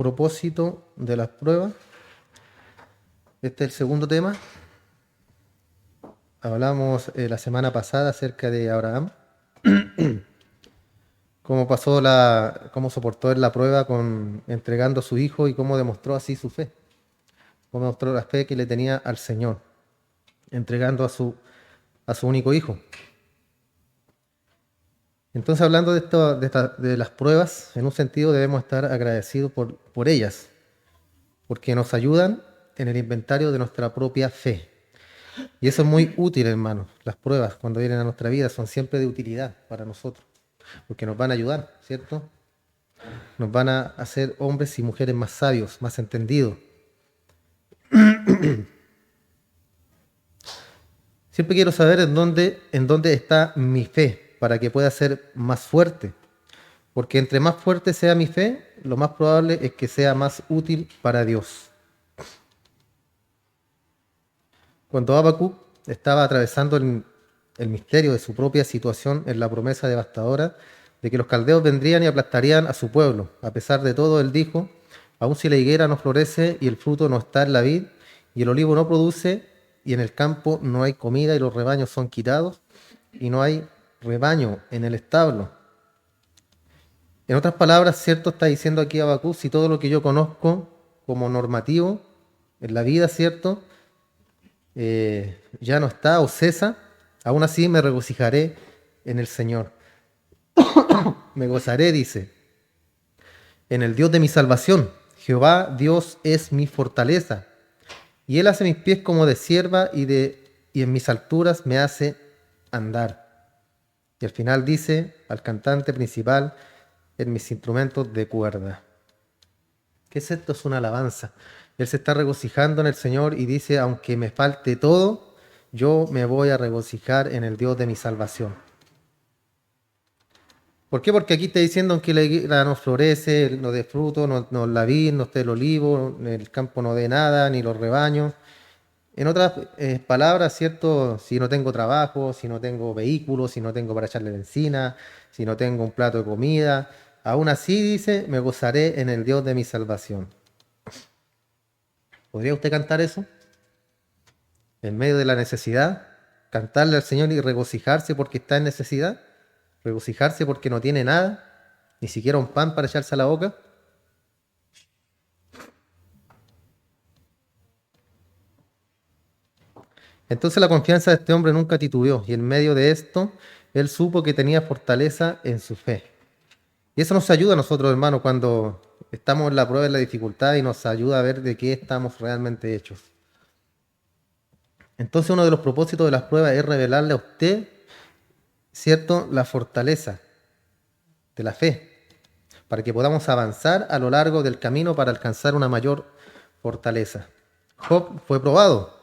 propósito de las pruebas. Este es el segundo tema. Hablamos la semana pasada acerca de Abraham, cómo soportó él la prueba entregando a su hijo y cómo demostró así su fe, cómo demostró la fe que le tenía al Señor, entregando a su único hijo. Entonces, hablando de las pruebas, en un sentido debemos estar agradecidos por ellas, porque nos ayudan en el inventario de nuestra propia fe. Y eso es muy útil, hermanos. Las pruebas, cuando vienen a nuestra vida, son siempre de utilidad para nosotros, porque nos van a ayudar, ¿cierto? Nos van a hacer hombres y mujeres más sabios, más entendidos. Siempre quiero saber en dónde está mi fe, para que pueda ser más fuerte. Porque entre más fuerte sea mi fe, lo más probable es que sea más útil para Dios. Cuando Habacuc estaba atravesando el misterio de su propia situación en la promesa devastadora de que los caldeos vendrían y aplastarían a su pueblo, a pesar de todo, él dijo: aun si la higuera no florece y el fruto no está en la vid, y el olivo no produce, y en el campo no hay comida y los rebaños son quitados, y no hay rebaño en el establo. En otras palabras, cierto está diciendo aquí Habacuc: si todo lo que yo conozco como normativo en la vida, cierto, ya no está o cesa, aún así me regocijaré en el Señor. Me gozaré, dice, en el Dios de mi salvación. Jehová Dios es mi fortaleza, y Él hace mis pies como de sierva y en mis alturas me hace andar. Y al final dice al cantante principal: en mis instrumentos de cuerda. ¿Qué es esto? Es una alabanza. Él se está regocijando en el Señor y dice: aunque me falte todo, yo me voy a regocijar en el Dios de mi salvación. ¿Por qué? Porque aquí está diciendo: aunque la higuera no florece, no dé fruto, no la vid, no esté el olivo, el campo no dé nada, ni los rebaños. En otras palabras, ¿cierto? Si no tengo trabajo, si no tengo vehículo, si no tengo para echarle benzina, si no tengo un plato de comida, aún así, dice, me gozaré en el Dios de mi salvación. ¿Podría usted cantar eso? En medio de la necesidad, cantarle al Señor y regocijarse porque está en necesidad, regocijarse porque no tiene nada, ni siquiera un pan para echarse a la boca. Entonces la confianza de este hombre nunca titubeó, y en medio de esto, él supo que tenía fortaleza en su fe. Y eso nos ayuda a nosotros, hermanos, cuando estamos en la prueba, en la dificultad, y nos ayuda a ver de qué estamos realmente hechos. Entonces uno de los propósitos de las pruebas es revelarle a usted, ¿cierto?, la fortaleza de la fe, para que podamos avanzar a lo largo del camino para alcanzar una mayor fortaleza. Job fue probado.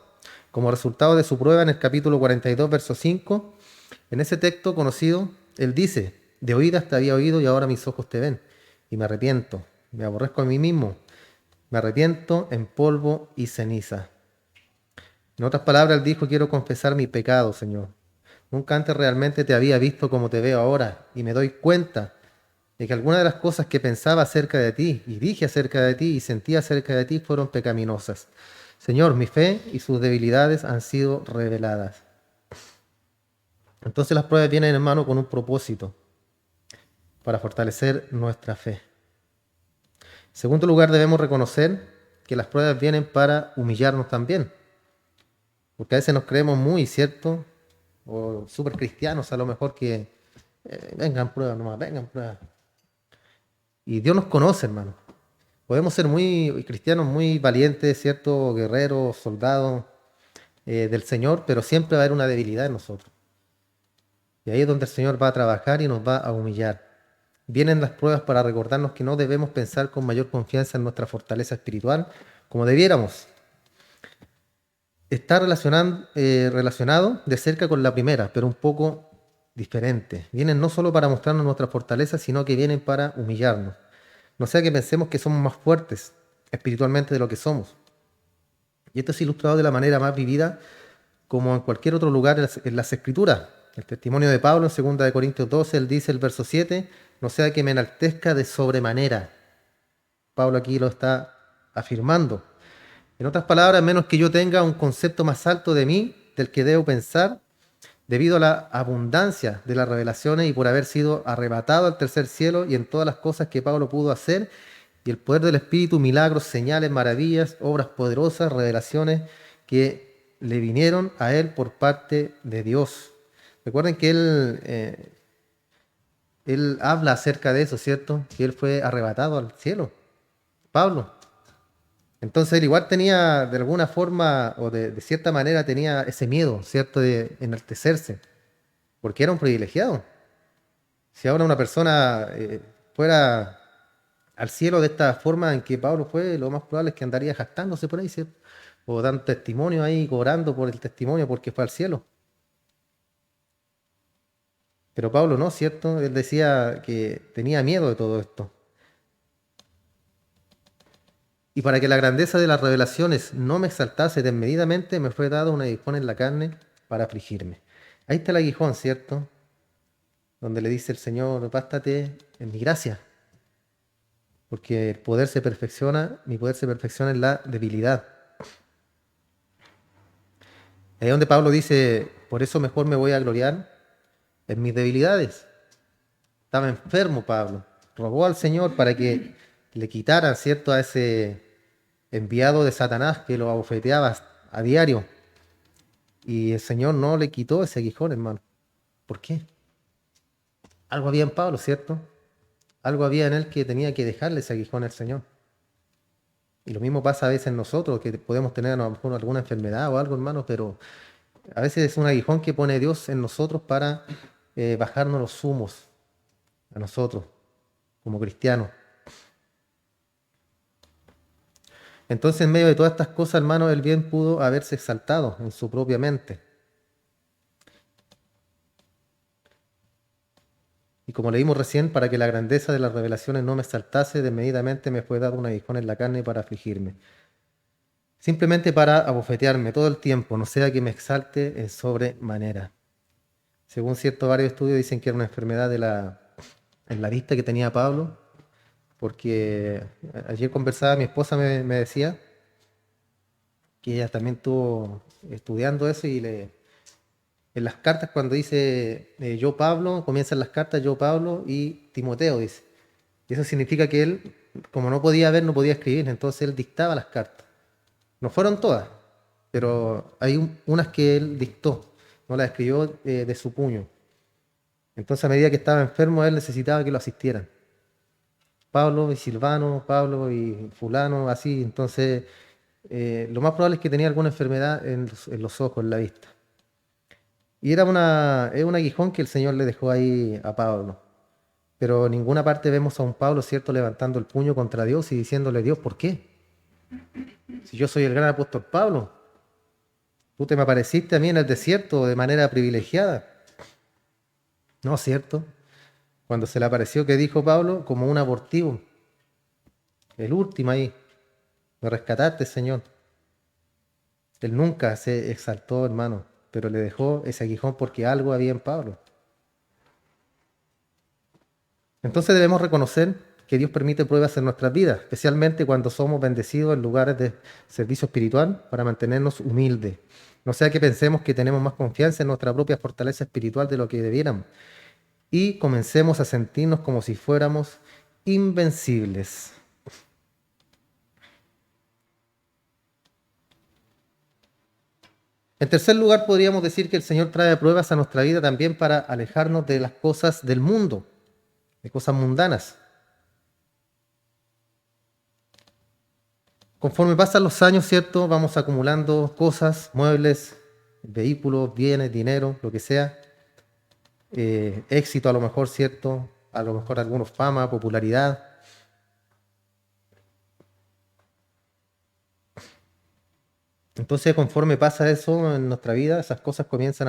Como resultado de su prueba, en el capítulo 42, verso 5, en ese texto conocido, él dice: de oídas te había oído y ahora mis ojos te ven, y me arrepiento, me aborrezco a mí mismo, me arrepiento en polvo y ceniza. En otras palabras, él dijo: quiero confesar mi pecado, Señor. Nunca antes realmente te había visto como te veo ahora, y me doy cuenta de que algunas de las cosas que pensaba acerca de ti, y dije acerca de ti, y sentía acerca de ti, fueron pecaminosas. Señor, mi fe y sus debilidades han sido reveladas. Entonces las pruebas vienen, hermano, con un propósito: para fortalecer nuestra fe. En segundo lugar, debemos reconocer que las pruebas vienen para humillarnos también. Porque a veces nos creemos muy, ¿cierto?, o súper cristianos a lo mejor, que vengan pruebas nomás, vengan pruebas. Y Dios nos conoce, hermano. Podemos ser muy cristianos, muy valientes, ¿cierto?, guerreros, soldados del Señor, pero siempre va a haber una debilidad en nosotros. Y ahí es donde el Señor va a trabajar y nos va a humillar. Vienen las pruebas para recordarnos que no debemos pensar con mayor confianza en nuestra fortaleza espiritual como debiéramos. Está relacionado de cerca con la primera, pero un poco diferente. Vienen no solo para mostrarnos nuestra fortaleza, sino que vienen para humillarnos. No sea que pensemos que somos más fuertes espiritualmente de lo que somos. Y esto es ilustrado de la manera más vivida como en cualquier otro lugar en las Escrituras. El testimonio de Pablo en 2 Corintios 12, él dice, el verso 7, no sea que me enaltezca de sobremanera. Pablo aquí lo está afirmando. En otras palabras, menos que yo tenga un concepto más alto de mí, del que debo pensar, debido a la abundancia de las revelaciones y por haber sido arrebatado al tercer cielo y en todas las cosas que Pablo pudo hacer, y el poder del Espíritu, milagros, señales, maravillas, obras poderosas, revelaciones que le vinieron a él por parte de Dios. Recuerden que él habla acerca de eso, ¿cierto? Que él fue arrebatado al cielo, Pablo. Entonces él igual tenía, de alguna forma o de cierta manera, tenía ese miedo, ¿cierto? De enaltecerse, porque era un privilegiado. Si ahora una persona fuera al cielo de esta forma en que Pablo fue, lo más probable es que andaría jactándose por ahí, ¿cierto? O dando testimonio ahí, cobrando por el testimonio porque fue al cielo. Pero Pablo no, ¿cierto? Él decía que tenía miedo de todo esto. Y para que la grandeza de las revelaciones no me exaltase desmedidamente, me fue dado un aguijón en la carne para afligirme. Ahí está el aguijón, ¿cierto? Donde le dice el Señor, bástate en mi gracia, porque el poder se perfecciona, mi poder se perfecciona en la debilidad. Ahí es donde Pablo dice, por eso mejor me voy a gloriar en mis debilidades. Estaba enfermo Pablo, rogó al Señor para que le quitaran, ¿cierto?, a ese enviado de Satanás que lo abofeteaba a diario. Y el Señor no le quitó ese aguijón, hermano. ¿Por qué? Algo había en Pablo, ¿cierto? Algo había en él que tenía que dejarle ese aguijón al Señor. Y lo mismo pasa a veces en nosotros, que podemos tener a lo mejor alguna enfermedad o algo, hermano, pero a veces es un aguijón que pone Dios en nosotros para bajarnos los humos a nosotros, como cristianos. Entonces, en medio de todas estas cosas, hermano, el bien pudo haberse exaltado en su propia mente. Y como leímos recién, para que la grandeza de las revelaciones no me exaltase, desmedidamente me fue dado un aguijón en la carne para afligirme. Simplemente para abofetearme todo el tiempo, no sea que me exalte en sobremanera. Según ciertos varios estudios dicen que era una enfermedad en la vista que tenía Pablo, porque ayer conversaba, mi esposa me decía que ella también estuvo estudiando eso y en las cartas cuando dice yo Pablo, comienzan las cartas yo Pablo y Timoteo dice. Y eso significa que él, como no podía ver, no podía escribir, entonces él dictaba las cartas. No fueron todas, pero hay unas que él dictó, no las escribió de su puño. Entonces a medida que estaba enfermo, él necesitaba que lo asistieran. Pablo y Silvano, Pablo y fulano, así. Entonces lo más probable es que tenía alguna enfermedad en los ojos, en la vista. Y es un aguijón que el Señor le dejó ahí a Pablo. Pero en ninguna parte vemos a un Pablo, ¿cierto?, levantando el puño contra Dios y diciéndole, Dios, ¿por qué? Si yo soy el gran apóstol Pablo, tú te me apareciste a mí en el desierto de manera privilegiada. ¿No, cierto? Cuando se le apareció, ¿qué dijo Pablo? Como un abortivo. El último ahí. Me rescataste, Señor. Él nunca se exaltó, hermano, pero le dejó ese aguijón porque algo había en Pablo. Entonces debemos reconocer que Dios permite pruebas en nuestras vidas, especialmente cuando somos bendecidos en lugares de servicio espiritual para mantenernos humildes. No sea que pensemos que tenemos más confianza en nuestra propia fortaleza espiritual de lo que debiéramos y comencemos a sentirnos como si fuéramos invencibles. En tercer lugar, podríamos decir que el Señor trae pruebas a nuestra vida también para alejarnos de las cosas del mundo, de cosas mundanas. Conforme pasan los años, ¿cierto? Vamos acumulando cosas, muebles, vehículos, bienes, dinero, lo que sea. Éxito a lo mejor, ¿cierto? A lo mejor algunos fama, popularidad. Entonces, conforme pasa eso en nuestra vida, esas cosas eh, comienzan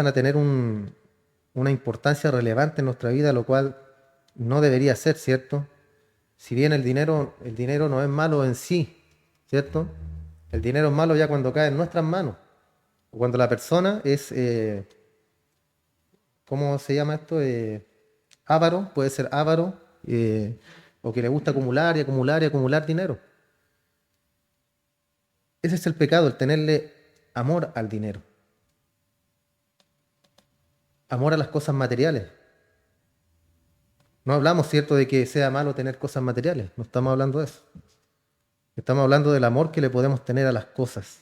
a tener una importancia relevante en nuestra vida, lo cual no debería ser, ¿cierto? Si bien el dinero no es malo en sí, ¿cierto? El dinero es malo ya cuando cae en nuestras manos, o cuando la persona es, ¿cómo se llama esto? Avaro, puede ser avaro, o que le gusta acumular y acumular y acumular dinero. Ese es el pecado, el tenerle amor al dinero, amor a las cosas materiales. No hablamos, ¿cierto?, de que sea malo tener cosas materiales, no estamos hablando de eso. Estamos hablando del amor que le podemos tener a las cosas.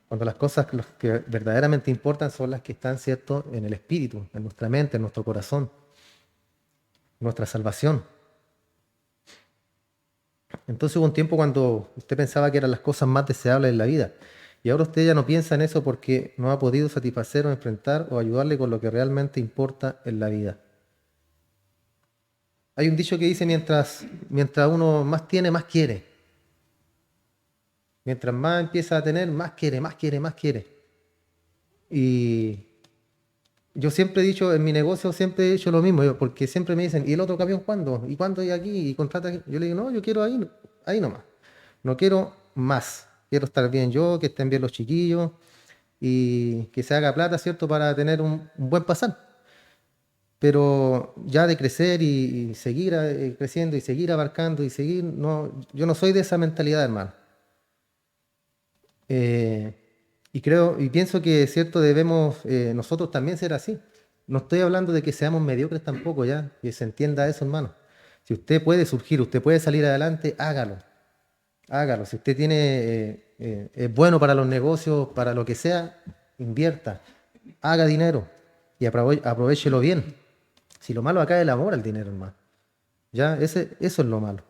Cuando las cosas los que verdaderamente importan son las que están, ¿cierto?, en el espíritu, en nuestra mente, en nuestro corazón, nuestra salvación. Entonces hubo un tiempo cuando usted pensaba que eran las cosas más deseables en la vida. Y ahora usted ya no piensa en eso porque no ha podido satisfacer o enfrentar o ayudarle con lo que realmente importa en la vida. Hay un dicho que dice, mientras uno más tiene, más quiere. Mientras más empieza a tener, más quiere, más quiere, más quiere. Y yo siempre he dicho, en mi negocio siempre he dicho lo mismo, porque siempre me dicen, ¿y el otro camión cuándo? ¿Y cuándo hay aquí? ¿Y contrata aquí? Yo le digo, no, yo quiero ahí, ahí nomás. No quiero más. Quiero estar bien yo, que estén bien los chiquillos y que se haga plata, ¿cierto?, para tener un buen pasar. Pero ya de crecer y seguir creciendo y seguir abarcando y seguir, no, yo no soy de esa mentalidad, hermano. Eh, y creo y pienso que, cierto, debemos nosotros también ser así. No estoy hablando de que seamos mediocres tampoco, ya, que se entienda eso, hermano. Si usted puede surgir, usted puede salir adelante, hágalo, hágalo. Si usted tiene, es bueno para los negocios, para lo que sea, invierta, haga dinero y aprovéchelo bien. Si lo malo acá es el amor al dinero, hermano. Ya, eso es lo malo.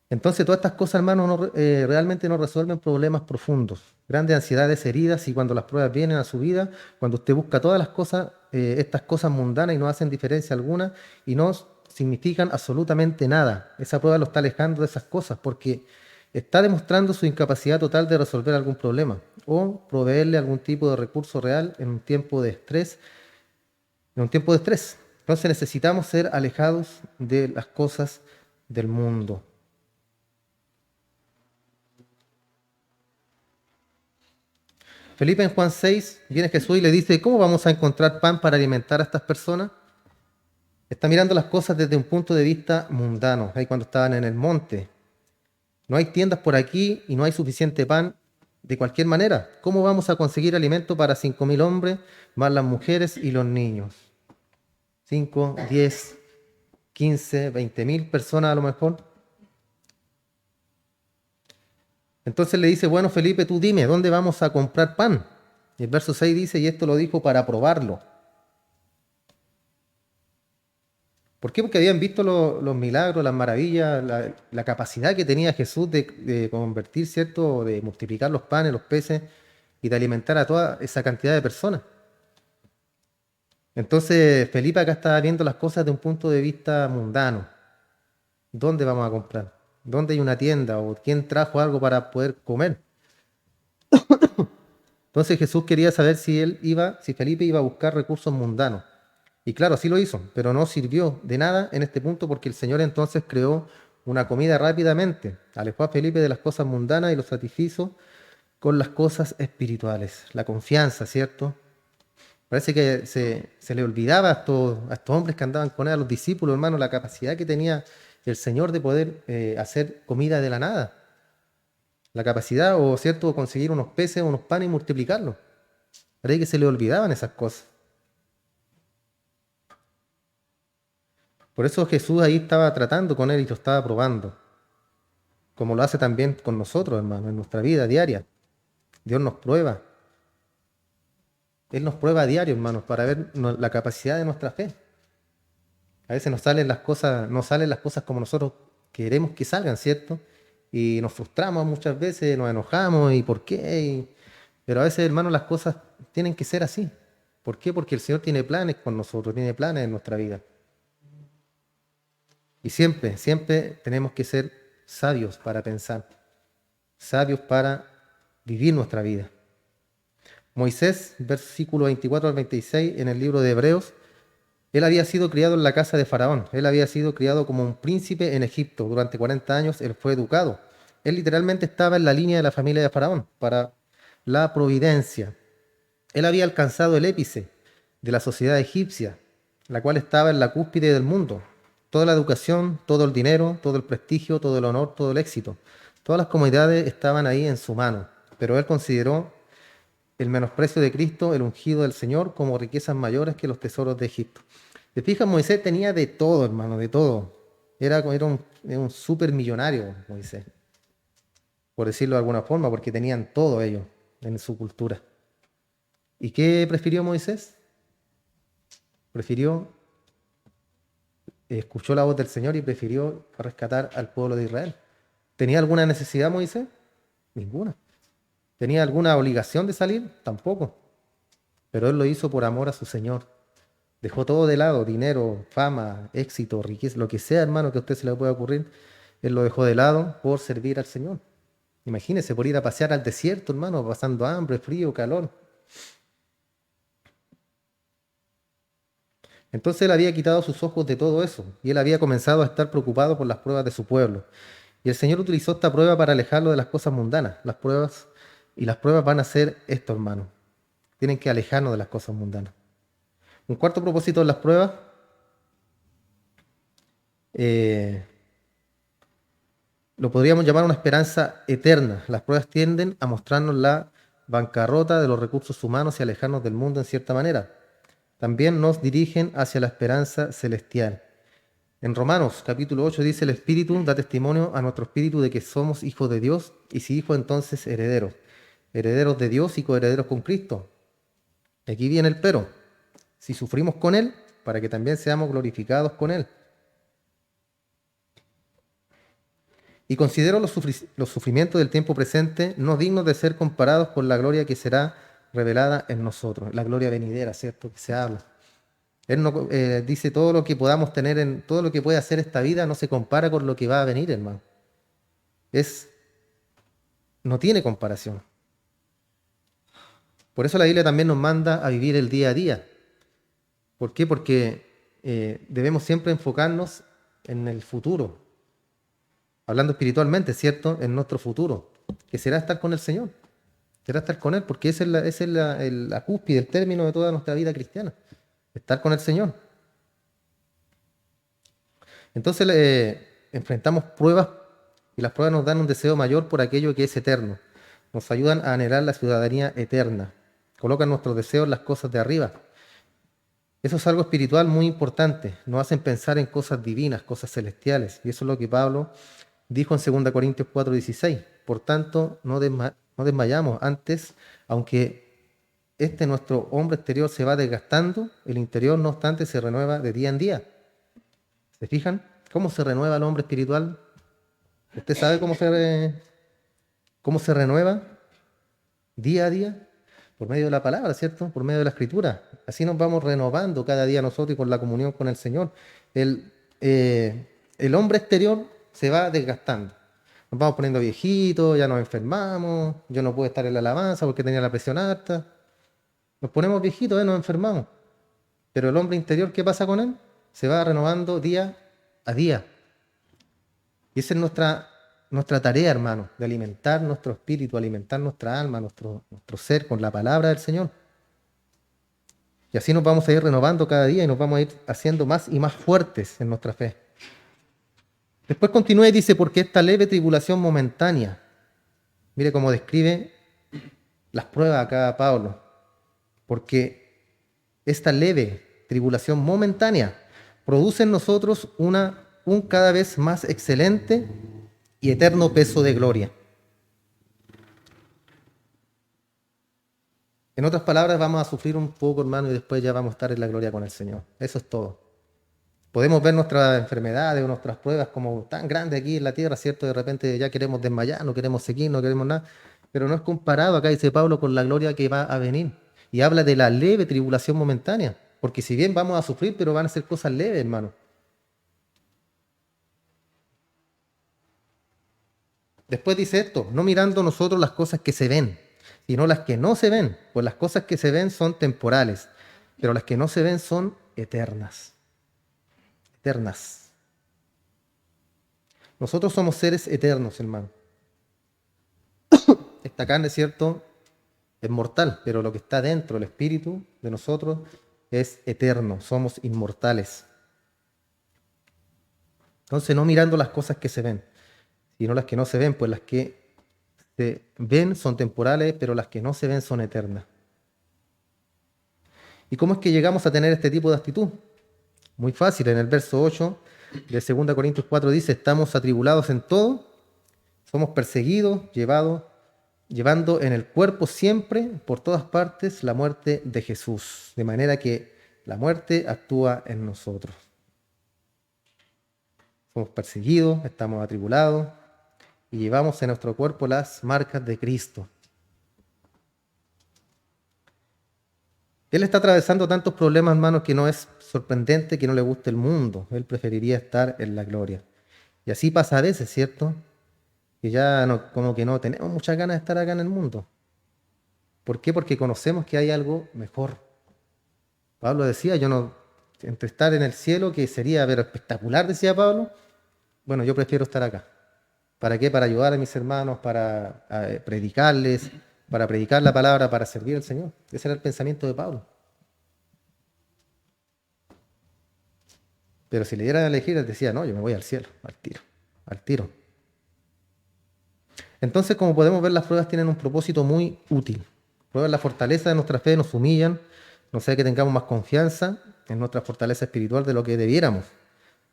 Entonces, todas estas cosas, hermano, realmente no resuelven problemas profundos, grandes ansiedades, heridas, y cuando las pruebas vienen a su vida, cuando usted busca todas las cosas, estas cosas mundanas y no hacen diferencia alguna y no significan absolutamente nada. Esa prueba lo está alejando de esas cosas porque está demostrando su incapacidad total de resolver algún problema o proveerle algún tipo de recurso real en un tiempo de estrés, Entonces necesitamos ser alejados de las cosas del mundo. Felipe, en Juan 6 viene Jesús y le dice, ¿cómo vamos a encontrar pan para alimentar a estas personas? Está mirando las cosas desde un punto de vista mundano, ahí cuando estaban en el monte. No hay tiendas por aquí y no hay suficiente pan de cualquier manera. ¿Cómo vamos a conseguir alimento para 5.000 hombres, más las mujeres y los niños? 5, 10, 15, 20.000 personas a lo mejor. Entonces le dice, bueno, Felipe, tú dime, ¿dónde vamos a comprar pan? Y el verso 6 dice, y esto lo dijo para probarlo. ¿Por qué? Porque habían visto los milagros, las maravillas, la capacidad que tenía Jesús de convertir, ¿cierto?, de multiplicar los panes, los peces y de alimentar a toda esa cantidad de personas. Entonces, Felipe acá estaba viendo las cosas de un punto de vista mundano. ¿Dónde vamos a comprar? ¿Dónde hay una tienda? ¿O quién trajo algo para poder comer? Entonces Jesús quería saber si Felipe iba a buscar recursos mundanos. Y claro, sí lo hizo, pero no sirvió de nada en este punto porque el Señor entonces creó una comida rápidamente. Alejó a Felipe de las cosas mundanas y lo satisfizo con las cosas espirituales. La confianza, ¿cierto? Parece que se le olvidaba a estos hombres que andaban con él, a los discípulos, hermano, la capacidad que tenía el Señor de poder hacer comida de la nada. La capacidad, o cierto, conseguir unos peces, unos panes y multiplicarlos. Parece que se le olvidaban esas cosas. Por eso Jesús ahí estaba tratando con él y lo estaba probando. Como lo hace también con nosotros, hermano, en nuestra vida diaria. Dios nos prueba. Él nos prueba a diario, hermanos, para ver la capacidad de nuestra fe. A veces no salen las cosas como nosotros queremos que salgan, ¿cierto? Y nos frustramos muchas veces, nos enojamos, ¿y por qué? Pero a veces, hermanos, las cosas tienen que ser así. ¿Por qué? Porque el Señor tiene planes con nosotros, tiene planes en nuestra vida. Y siempre, siempre tenemos que ser sabios para pensar, sabios para vivir nuestra vida. Moisés, versículo 24 al 26, en el libro de Hebreos, él había sido criado en la casa de Faraón, él había sido criado como un príncipe en Egipto, durante 40 años él fue educado. Él literalmente estaba en la línea de la familia de Faraón para la providencia. Él había alcanzado el épice de la sociedad egipcia, la cual estaba en la cúspide del mundo. Toda la educación, todo el dinero, todo el prestigio, todo el honor, todo el éxito. Todas las comodidades estaban ahí en su mano, pero él consideró el menosprecio de Cristo, el ungido del Señor, como riquezas mayores que los tesoros de Egipto. ¿Te fijas? Moisés tenía de todo, hermano, de todo. Era un súper millonario, Moisés, por decirlo de alguna forma, porque tenían todo ellos en su cultura. ¿Y qué prefirió Moisés? Escuchó la voz del Señor y prefirió rescatar al pueblo de Israel. ¿Tenía alguna necesidad Moisés? Ninguna. ¿Tenía alguna obligación de salir? Tampoco. Pero él lo hizo por amor a su Señor. Dejó todo de lado, dinero, fama, éxito, riqueza, lo que sea, hermano, que a usted se le pueda ocurrir. Él lo dejó de lado por servir al Señor. Imagínese, por ir a pasear al desierto, hermano, pasando hambre, frío, calor. Entonces él había quitado sus ojos de todo eso y él había comenzado a estar preocupado por las pruebas de su pueblo. Y el Señor utilizó esta prueba para alejarlo de las cosas mundanas. Las pruebas van a ser esto, hermano. Tienen que alejarnos de las cosas mundanas. Un cuarto propósito de las pruebas eh, lo podríamos llamar una esperanza eterna. Las pruebas tienden a mostrarnos la bancarrota de los recursos humanos y alejarnos del mundo en cierta manera. También nos dirigen hacia la esperanza celestial. En Romanos capítulo 8 dice: el Espíritu da testimonio a nuestro espíritu de que somos hijos de Dios, y si hijos, entonces herederos. Herederos de Dios y coherederos con Cristo. Aquí viene el pero. Si sufrimos con Él, para que también seamos glorificados con Él. Y considero los sufrimientos del tiempo presente no dignos de ser comparados con la gloria que será revelada en nosotros, la gloria venidera, ¿cierto? Que se habla. Él no, dice todo lo que podamos tener, todo lo que puede hacer esta vida no se compara con lo que va a venir, hermano. No tiene comparación. Por eso la Biblia también nos manda a vivir el día a día. ¿Por qué? Porque debemos siempre enfocarnos en el futuro, hablando espiritualmente, ¿cierto? En nuestro futuro, que será estar con el Señor, será estar con Él, porque esa es la cúspide, el término de toda nuestra vida cristiana, estar con el Señor. Entonces enfrentamos pruebas y las pruebas nos dan un deseo mayor por aquello que es eterno, nos ayudan a anhelar la ciudadanía eterna, colocan nuestros deseos en las cosas de arriba. Eso es algo espiritual muy importante, nos hacen pensar en cosas divinas, cosas celestiales, y eso es lo que Pablo dijo en 2 Corintios 4:16. Por tanto, no desmayamos antes, aunque nuestro hombre exterior se va desgastando, el interior, no obstante, se renueva de día en día. ¿Se fijan? ¿Cómo se renueva el hombre espiritual? ¿Usted sabe cómo se renueva día a día? Por medio de la palabra, ¿cierto? Por medio de la escritura. Así nos vamos renovando cada día nosotros y con la comunión con el Señor. El hombre exterior se va desgastando. Nos vamos poniendo viejitos, ya nos enfermamos, yo no puedo estar en la alabanza porque tenía la presión alta. Nos ponemos viejitos, nos enfermamos. Pero el hombre interior, ¿qué pasa con él? Se va renovando día a día. Y esa es nuestra tarea, hermano, de alimentar nuestro espíritu, alimentar nuestra alma, nuestro ser con la palabra del Señor. Y así nos vamos a ir renovando cada día y nos vamos a ir haciendo más y más fuertes en nuestra fe. Después continúa y dice: porque esta leve tribulación momentánea, mire cómo describe las pruebas acá Pablo, porque esta leve tribulación momentánea produce en nosotros un cada vez más excelente y eterno peso de gloria. En otras palabras, vamos a sufrir un poco, hermano, y después ya vamos a estar en la gloria con el Señor. Eso es todo. Podemos ver nuestras enfermedades o nuestras pruebas como tan grandes aquí en la tierra, ¿cierto? De repente ya queremos desmayar, no queremos seguir, no queremos nada. Pero no es comparado, acá dice Pablo, con la gloria que va a venir. Y habla de la leve tribulación momentánea. Porque si bien vamos a sufrir, pero van a ser cosas leves, hermano. Después dice esto: no mirando nosotros las cosas que se ven, sino las que no se ven. Pues las cosas que se ven son temporales, pero las que no se ven son eternas. Eternas. Nosotros somos seres eternos, hermano. Esta carne, ¿cierto?, es mortal, pero lo que está dentro, el espíritu de nosotros, es eterno, somos inmortales. Entonces, no mirando las cosas que se ven, sino las que no se ven, pues las que se ven son temporales, pero las que no se ven son eternas. ¿Y cómo es que llegamos a tener este tipo de actitud? Muy fácil, en el verso 8 de 2 Corintios 4 dice, estamos atribulados en todo, somos perseguidos, llevando en el cuerpo siempre, por todas partes, la muerte de Jesús, de manera que la muerte actúa en nosotros. Somos perseguidos, estamos atribulados y llevamos en nuestro cuerpo las marcas de Cristo. Él está atravesando tantos problemas, hermanos, que no es sorprendente que no le guste el mundo. Él preferiría estar en la gloria. Y así pasa a veces, ¿cierto? Que ya no, como que no tenemos muchas ganas de estar acá en el mundo. ¿Por qué? Porque conocemos que hay algo mejor. Pablo decía, yo no, entre estar en el cielo, que sería ver espectacular, decía Pablo, bueno, yo prefiero estar acá. ¿Para qué? Para ayudar a mis hermanos, para predicarles, para predicar la palabra, para servir al Señor. Ese era el pensamiento de Pablo. Pero si le dieran a elegir, él decía, no, yo me voy al cielo, al tiro, al tiro. Entonces, como podemos ver, las pruebas tienen un propósito muy útil. Prueban la fortaleza de nuestra fe, nos humillan, nos hace que tengamos más confianza en nuestra fortaleza espiritual de lo que debiéramos.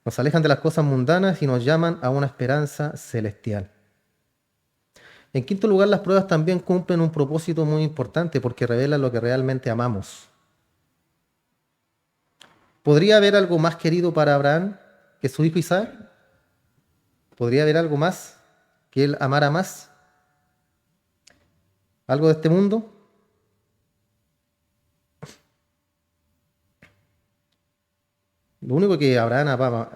Nos alejan de las cosas mundanas y nos llaman a una esperanza celestial. En quinto lugar, las pruebas también cumplen un propósito muy importante porque revelan lo que realmente amamos. ¿Podría haber algo más querido para Abraham que su hijo Isaac? ¿Podría haber algo más que él amara más? ¿Algo de este mundo? Lo único que Abraham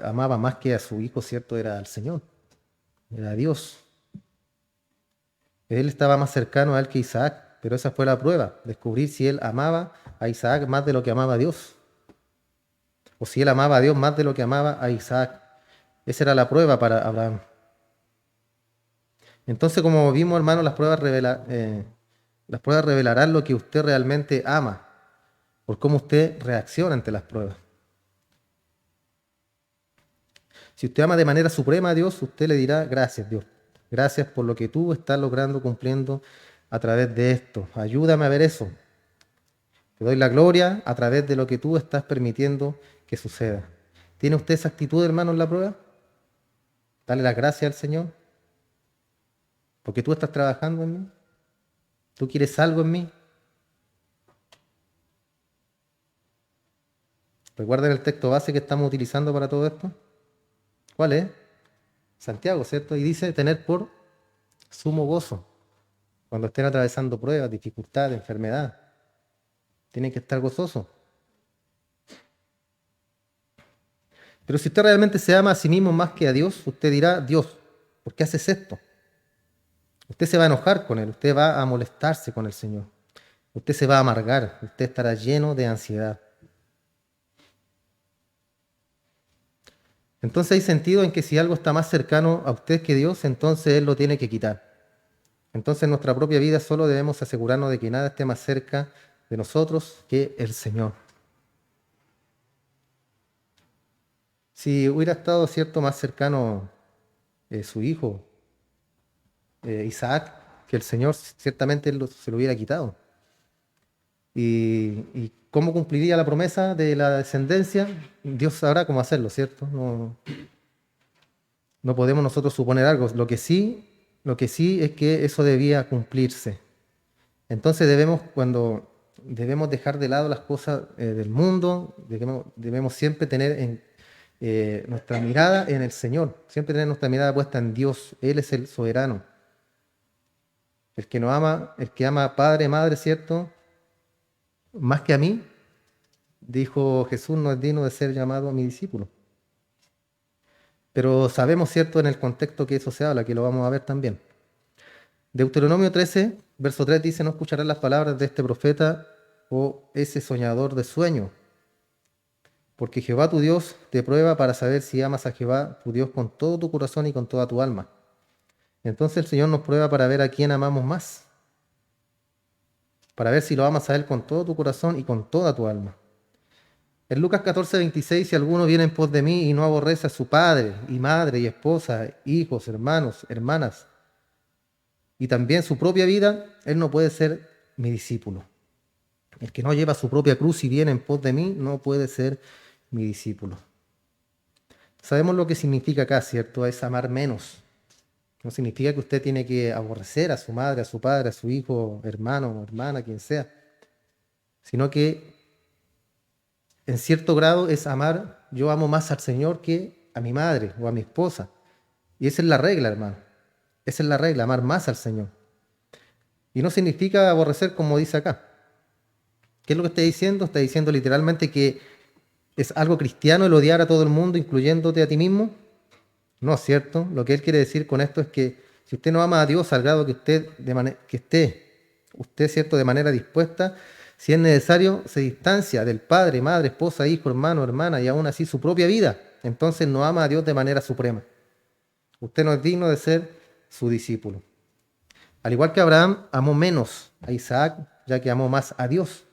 amaba más que a su hijo, ¿cierto? Era al Señor, era a Dios. Él estaba más cercano a él que Isaac, pero esa fue la prueba, descubrir si él amaba a Isaac más de lo que amaba a Dios, o si él amaba a Dios más de lo que amaba a Isaac. Esa era la prueba para Abraham. Entonces, como vimos, hermanos, las pruebas revelarán lo que usted realmente ama, por cómo usted reacciona ante las pruebas. Si usted ama de manera suprema a Dios, usted le dirá, gracias Dios, gracias por lo que tú estás logrando, cumpliendo a través de esto. Ayúdame a ver eso. Te doy la gloria a través de lo que tú estás permitiendo que suceda. ¿Tiene usted esa actitud, hermano, en la prueba? Dale las gracias al Señor, porque tú estás trabajando en mí. ¿Tú quieres algo en mí? ¿Recuerden el texto base que estamos utilizando para todo esto? ¿Cuál es? Santiago, ¿cierto? Y dice tener por sumo gozo cuando estén atravesando pruebas, dificultades, enfermedad. Tienen que estar gozosos. Pero si usted realmente se ama a sí mismo más que a Dios, usted dirá, Dios, ¿por qué haces esto? Usted se va a enojar con Él, usted va a molestarse con el Señor. Usted se va a amargar, usted estará lleno de ansiedad. Entonces hay sentido en que si algo está más cercano a usted que Dios, entonces Él lo tiene que quitar. Entonces en nuestra propia vida solo debemos asegurarnos de que nada esté más cerca de nosotros que el Señor. Si hubiera estado, cierto, más cercano su hijo, Isaac, que el Señor, ciertamente Él se lo hubiera quitado. ¿Y cómo cumpliría la promesa de la descendencia? Dios sabrá cómo hacerlo, ¿cierto? No podemos nosotros suponer algo. Lo que sí es que eso debía cumplirse. Entonces debemos dejar de lado las cosas del mundo, debemos siempre tener nuestra mirada en el Señor, siempre tener nuestra mirada puesta en Dios. Él es el soberano. El que nos ama, el que ama a padre, madre, ¿cierto? Más que a mí, dijo Jesús, no es digno de ser llamado mi discípulo. Pero sabemos, ¿cierto?, en el contexto que eso se habla, que lo vamos a ver también. Deuteronomio 13, verso 3 dice, no escucharás las palabras de este profeta o ese soñador de sueño, porque Jehová tu Dios te prueba para saber si amas a Jehová tu Dios con todo tu corazón y con toda tu alma. Entonces el Señor nos prueba para ver a quién amamos más, para ver si lo amas a Él con todo tu corazón y con toda tu alma. En Lucas 14:26, si alguno viene en pos de mí y no aborrece a su padre y madre y esposa, hijos, hermanos, hermanas, y también su propia vida, él no puede ser mi discípulo. El que no lleva su propia cruz y viene en pos de mí, no puede ser mi discípulo. Sabemos lo que significa acá, ¿cierto? Es amar menos. No significa que usted tiene que aborrecer a su madre, a su padre, a su hijo, hermano, hermana, quien sea, sino que en cierto grado es amar, yo amo más al Señor que a mi madre o a mi esposa. Y esa es la regla, hermano. Esa es la regla, amar más al Señor. Y no significa aborrecer como dice acá. ¿Qué es lo que está diciendo? Está diciendo literalmente que es algo cristiano el odiar a todo el mundo, incluyéndote a ti mismo. No, ¿cierto? Lo que él quiere decir con esto es que si usted no ama a Dios al grado que usted, ¿cierto?, de manera dispuesta, si es necesario, se distancia del padre, madre, esposa, hijo, hermano, hermana y aún así su propia vida, entonces no ama a Dios de manera suprema. Usted no es digno de ser su discípulo. Al igual que Abraham, amó menos a Isaac, ya que amó más a Dios.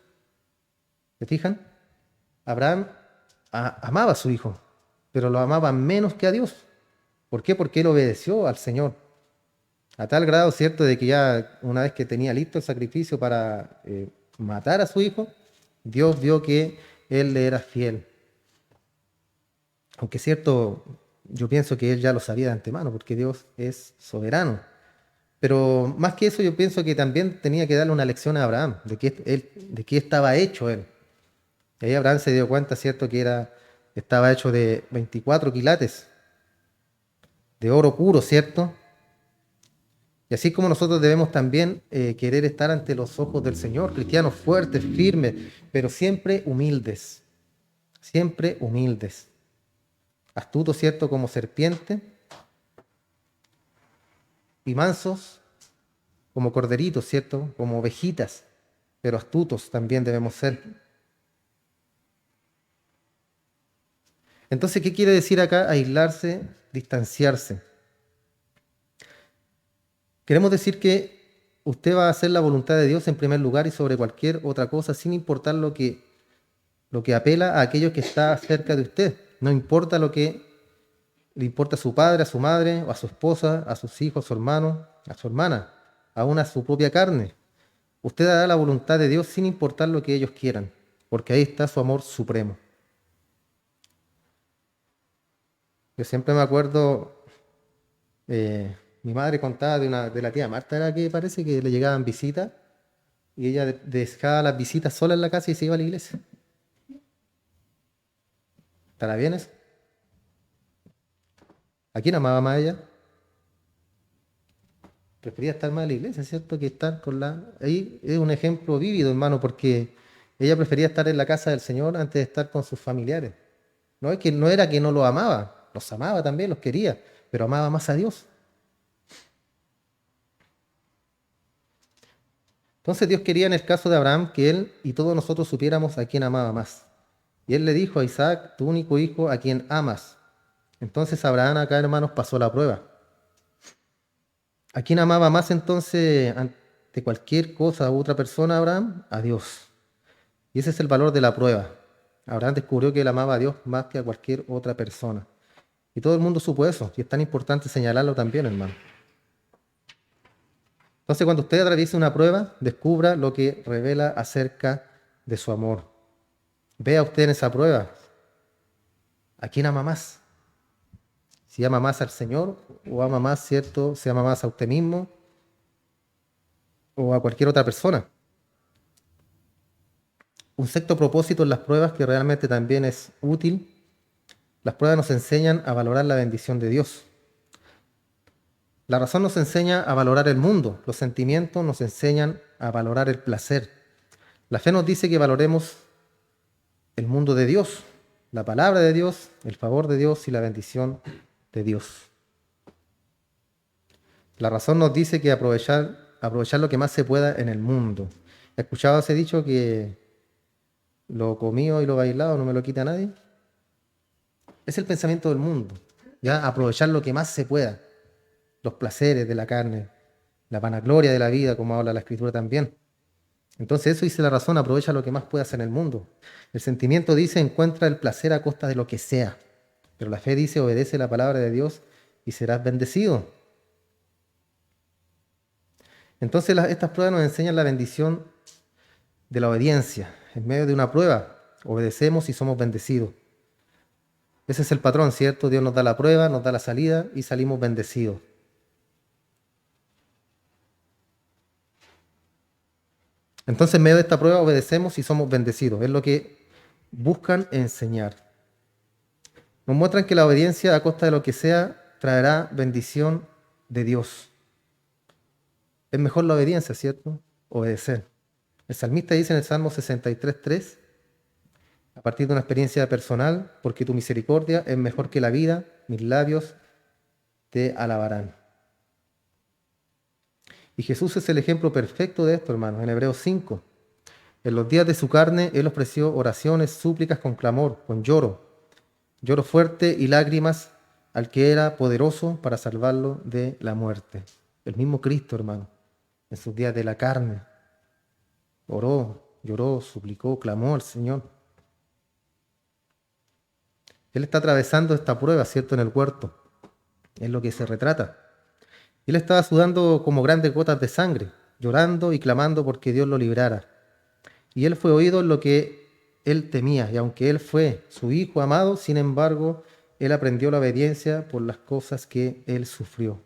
¿Se fijan? Abraham amaba a su hijo, pero lo amaba menos que a Dios. ¿Por qué? Porque él obedeció al Señor. A tal grado, ¿cierto?, de que ya una vez que tenía listo el sacrificio para matar a su hijo, Dios vio que él le era fiel. Aunque cierto, yo pienso que él ya lo sabía de antemano, porque Dios es soberano. Pero más que eso, yo pienso que también tenía que darle una lección a Abraham, de qué estaba hecho él. Y ahí Abraham se dio cuenta, ¿cierto?, que estaba hecho de 24 quilates de oro puro, ¿cierto? Y así como nosotros debemos también querer estar ante los ojos del Señor, cristianos fuertes, firmes, pero siempre humildes, siempre humildes. Astutos, ¿cierto?, como serpiente, y mansos como corderitos, ¿cierto?, como ovejitas, pero astutos también debemos ser. Entonces, ¿qué quiere decir acá aislarse, distanciarse? Queremos decir que usted va a hacer la voluntad de Dios en primer lugar y sobre cualquier otra cosa, sin importar lo que apela a aquellos que está cerca de usted. No importa lo que le importa a su padre, a su madre, o a su esposa, a sus hijos, a su hermano, a su hermana, aún a su propia carne. Usted hará la voluntad de Dios sin importar lo que ellos quieran, porque ahí está su amor supremo. Yo siempre me acuerdo, mi madre contaba de la tía Marta, era que parece que le llegaban visitas y ella dejaba las visitas sola en la casa y se iba a la iglesia. ¿Estará bien eso? ¿A quién amaba más ella? Prefería estar más en la iglesia, ¿cierto? Que estar con la... Ahí es un ejemplo vívido, hermano, porque ella prefería estar en la casa del Señor antes de estar con sus familiares. No, es que no era que no los amaba, los amaba también, los quería, pero amaba más a Dios. Entonces Dios quería en el caso de Abraham que él y todos nosotros supiéramos a quién amaba más. Y él le dijo a Isaac, tu único hijo, a quien amas. Entonces Abraham acá, hermanos, pasó la prueba. ¿A quién amaba más entonces ante cualquier cosa u otra persona, Abraham? A Dios. Y ese es el valor de la prueba. Abraham descubrió que él amaba a Dios más que a cualquier otra persona. Y todo el mundo supo eso. Y es tan importante señalarlo también, hermano. Entonces, cuando usted atraviese una prueba, descubra lo que revela acerca de su amor. Vea usted en esa prueba a quién ama más. Si ama más al Señor o ama más, ¿cierto? Se ama más a usted mismo o a cualquier otra persona. Un sexto propósito en las pruebas que realmente también es útil. Las pruebas nos enseñan a valorar la bendición de Dios. La razón nos enseña a valorar el mundo. Los sentimientos nos enseñan a valorar el placer. La fe nos dice que valoremos el mundo de Dios, la palabra de Dios, el favor de Dios y la bendición de Dios. La razón nos dice que aprovechar lo que más se pueda en el mundo. ¿He escuchado ese dicho que lo comido y lo bailado no me lo quita nadie? Es el pensamiento del mundo, ¿ya? Aprovechar lo que más se pueda, los placeres de la carne, la vanagloria de la vida, como habla la Escritura también. Entonces eso dice la razón, aprovecha lo que más puedas en el mundo. El sentimiento dice, encuentra el placer a costa de lo que sea. Pero la fe dice, obedece la palabra de Dios y serás bendecido. Entonces estas pruebas nos enseñan la bendición de la obediencia. En medio de una prueba, obedecemos y somos bendecidos. Ese es el patrón, ¿cierto? Dios nos da la prueba, nos da la salida y salimos bendecidos. Entonces, en medio de esta prueba, obedecemos y somos bendecidos. Es lo que buscan enseñar. Nos muestran que la obediencia, a costa de lo que sea, traerá bendición de Dios. Es mejor la obediencia, ¿cierto? Obedecer. El salmista dice en el Salmo 63:3, a partir de una experiencia personal, porque tu misericordia es mejor que la vida, mis labios te alabarán. Y Jesús es el ejemplo perfecto de esto, hermanos, en Hebreos 5. En los días de su carne, Él ofreció oraciones, súplicas con clamor, con lloro fuerte y lágrimas al que era poderoso para salvarlo de la muerte. El mismo Cristo, hermano, en sus días de la carne, oró, lloró, suplicó, clamó al Señor. Él está atravesando esta prueba, ¿cierto?, en el huerto. Es lo que se retrata. Él estaba sudando como grandes gotas de sangre, llorando y clamando porque Dios lo librara. Y él fue oído en lo que él temía, y aunque él fue su hijo amado, sin embargo, él aprendió la obediencia por las cosas que él sufrió.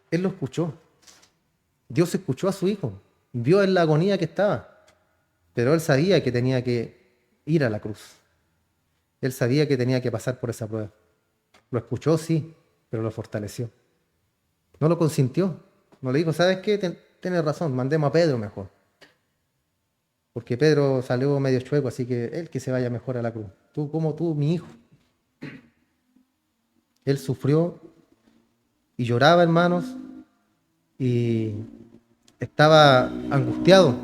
Él lo escuchó. Dios escuchó a su hijo, vio en la agonía que estaba, pero él sabía que tenía que ir a la cruz. Él sabía que tenía que pasar por esa prueba. Lo escuchó, sí, pero lo fortaleció. No lo consintió. No le dijo, ¿sabes qué? Tienes razón, mandemos a Pedro mejor. Porque Pedro salió medio chueco, así que él que se vaya mejor a la cruz. Tú, como tú, mi hijo. Él sufrió y lloraba, hermanos, y estaba angustiado.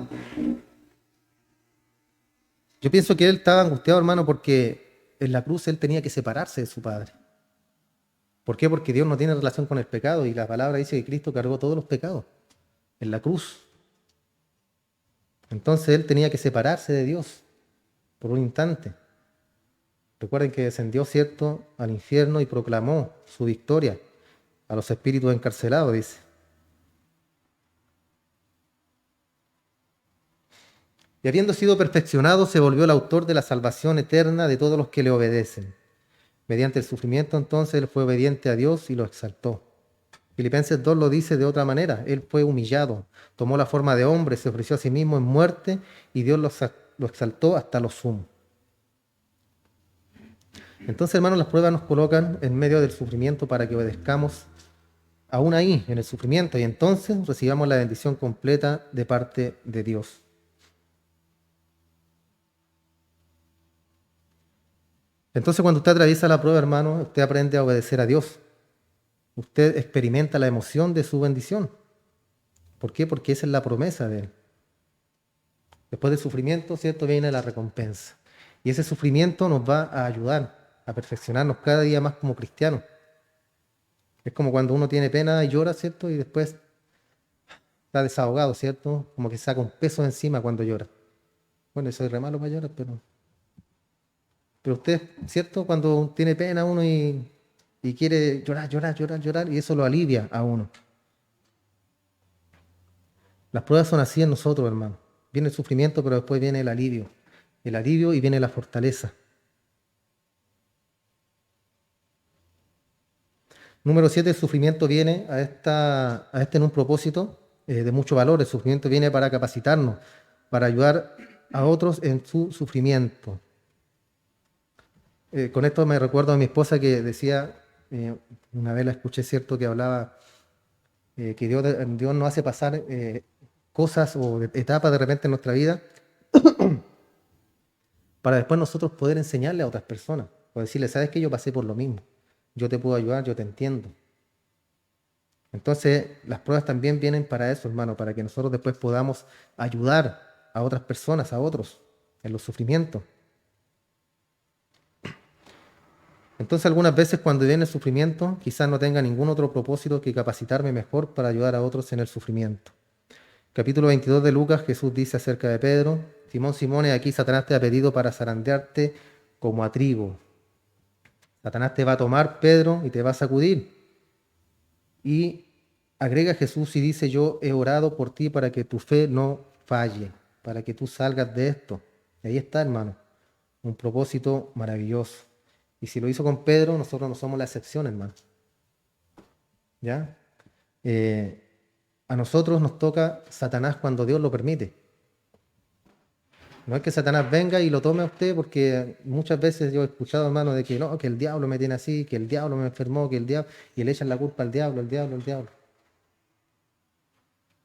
Yo pienso que él estaba angustiado, hermano, porque en la cruz él tenía que separarse de su padre. ¿Por qué? Porque Dios no tiene relación con el pecado y la palabra dice que Cristo cargó todos los pecados en la cruz. Entonces él tenía que separarse de Dios por un instante. Recuerden que descendió, ¿cierto?, al infierno y proclamó su victoria a los espíritus encarcelados, dice. Y habiendo sido perfeccionado, se volvió el autor de la salvación eterna de todos los que le obedecen. Mediante el sufrimiento, entonces, él fue obediente a Dios y lo exaltó. Filipenses 2 lo dice de otra manera. Él fue humillado, tomó la forma de hombre, se ofreció a sí mismo en muerte y Dios lo exaltó hasta lo sumo. Entonces, hermanos, las pruebas nos colocan en medio del sufrimiento para que obedezcamos aún ahí, en el sufrimiento, y entonces recibamos la bendición completa de parte de Dios. Entonces, cuando usted atraviesa la prueba, hermano, usted aprende a obedecer a Dios. Usted experimenta la emoción de su bendición. ¿Por qué? Porque esa es la promesa de Él. Después del sufrimiento, ¿cierto?, viene la recompensa. Y ese sufrimiento nos va a ayudar a perfeccionarnos cada día más como cristianos. Es como cuando uno tiene pena y llora, ¿cierto? Y después está desahogado, ¿cierto? Como que saca un peso de encima cuando llora. Bueno, soy re malo para llorar, pero usted, ¿cierto? Cuando tiene pena uno y quiere llorar, y eso lo alivia a uno. Las pruebas son así en nosotros, hermano. Viene el sufrimiento, pero después viene el alivio. El alivio y viene la fortaleza. Número 7, el sufrimiento viene a este en un propósito de mucho valor. El sufrimiento viene para capacitarnos, para ayudar a otros en su sufrimiento. Con esto me recuerdo a mi esposa que decía, una vez la escuché, cierto, que hablaba que Dios nos hace pasar cosas o etapas de repente en nuestra vida para después nosotros poder enseñarle a otras personas o decirle, ¿sabes qué? Yo pasé por lo mismo, yo te puedo ayudar, yo te entiendo. Entonces las pruebas también vienen para eso, hermano, para que nosotros después podamos ayudar a otras personas, a otros en los sufrimientos. Entonces algunas veces cuando viene el sufrimiento quizás no tenga ningún otro propósito que capacitarme mejor para ayudar a otros en el sufrimiento. Capítulo 22 de Lucas, Jesús dice acerca de Pedro: Simón, Simón, he aquí Satanás te ha pedido para zarandearte como a trigo. Satanás te va a tomar, Pedro, y te va a sacudir. Y agrega Jesús y dice: yo he orado por ti para que tu fe no falle, para que tú salgas de esto. Y ahí está, hermano, un propósito maravilloso. Y si lo hizo con Pedro, nosotros no somos la excepción, hermano. ¿Ya? A nosotros nos toca Satanás cuando Dios lo permite. No es que Satanás venga y lo tome a usted, porque muchas veces yo he escuchado, hermano, de que no, que el diablo me tiene así, que el diablo me enfermó, que el diablo, y le echan la culpa al diablo, el diablo, el diablo.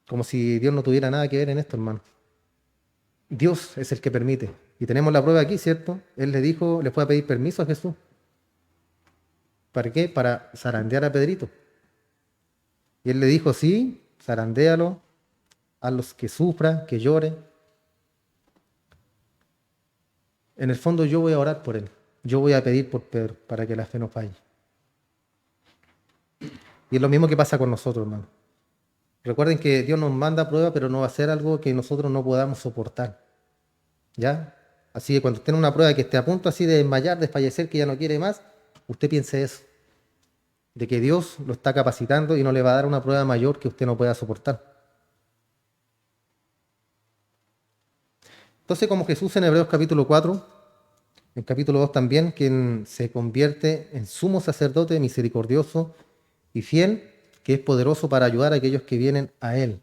Como si Dios no tuviera nada que ver en esto, hermano. Dios es el que permite. Y tenemos la prueba aquí, ¿cierto? Él le dijo, le fue a pedir permiso a Jesús. ¿Para qué? Para zarandear a Pedrito. Y él le dijo, sí, zarandéalo, a los que sufra, que llore. En el fondo yo voy a orar por él. Yo voy a pedir por Pedro para que la fe no falle. Y es lo mismo que pasa con nosotros, hermano. Recuerden que Dios nos manda prueba, pero no va a ser algo que nosotros no podamos soportar. ¿Ya? Así que cuando usted en una prueba que esté a punto así de desmayar, de fallecer, que ya no quiere más, usted piense eso. De que Dios lo está capacitando y no le va a dar una prueba mayor que usted no pueda soportar. Entonces, como Jesús en Hebreos capítulo 4, en capítulo 2 también, quien se convierte en sumo sacerdote misericordioso y fiel, que es poderoso para ayudar a aquellos que vienen a Él,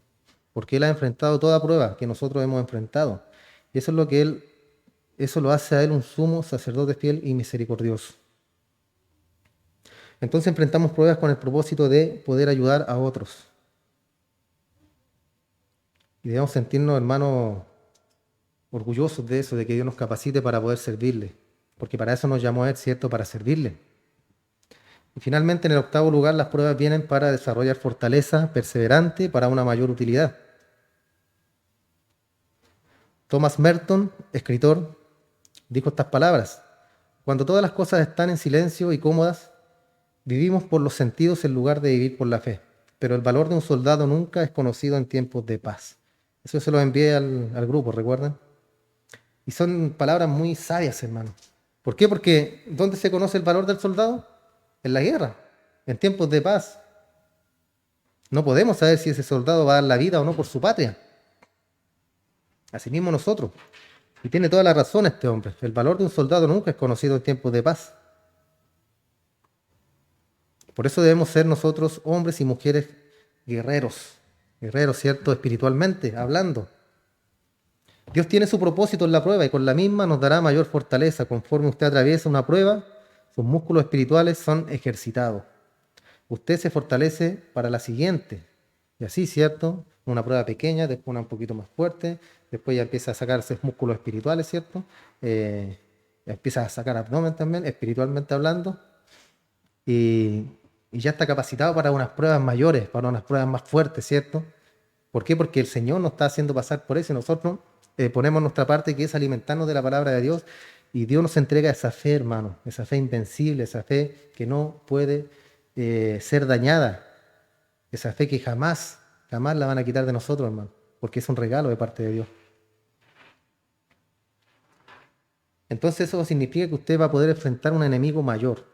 porque Él ha enfrentado toda prueba que nosotros hemos enfrentado. Y eso es lo que eso lo hace a Él un sumo sacerdote fiel y misericordioso. Entonces enfrentamos pruebas con el propósito de poder ayudar a otros. Y debemos sentirnos, hermanos, orgullosos de eso, de que Dios nos capacite para poder servirle. Porque para eso nos llamó a Él, ¿cierto? Para servirle. Y finalmente, en el octavo lugar, las pruebas vienen para desarrollar fortaleza perseverante para una mayor utilidad. Thomas Merton, escritor, dijo estas palabras: cuando todas las cosas están en silencio y cómodas, vivimos por los sentidos en lugar de vivir por la fe. Pero el valor de un soldado nunca es conocido en tiempos de paz. Eso se lo envié al grupo, ¿recuerdan? Y son palabras muy sabias, hermano. ¿Por qué? Porque ¿dónde se conoce el valor del soldado? En la guerra, en tiempos de paz. No podemos saber si ese soldado va a dar la vida o no por su patria. Asimismo nosotros. Y tiene toda la razón este hombre. El valor de un soldado nunca es conocido en tiempos de paz. Por eso debemos ser nosotros hombres y mujeres guerreros. Guerreros, ¿cierto? Espiritualmente hablando. Dios tiene su propósito en la prueba y con la misma nos dará mayor fortaleza. Conforme usted atraviesa una prueba, sus músculos espirituales son ejercitados. Usted se fortalece para la siguiente. Y así, ¿cierto? Una prueba pequeña, después una un poquito más fuerte, después ya empieza a sacarse músculos espirituales, ¿cierto? Empieza a sacar abdomen también, espiritualmente hablando. Y ya está capacitado para unas pruebas mayores, para unas pruebas más fuertes, ¿cierto? ¿Por qué? Porque el Señor nos está haciendo pasar por eso y nosotros ponemos nuestra parte, que es alimentarnos de la palabra de Dios, y Dios nos entrega esa fe, hermano, esa fe invencible, esa fe que no puede ser dañada, esa fe que jamás, jamás la van a quitar de nosotros, hermano, porque es un regalo de parte de Dios. Entonces eso significa que usted va a poder enfrentar un enemigo mayor.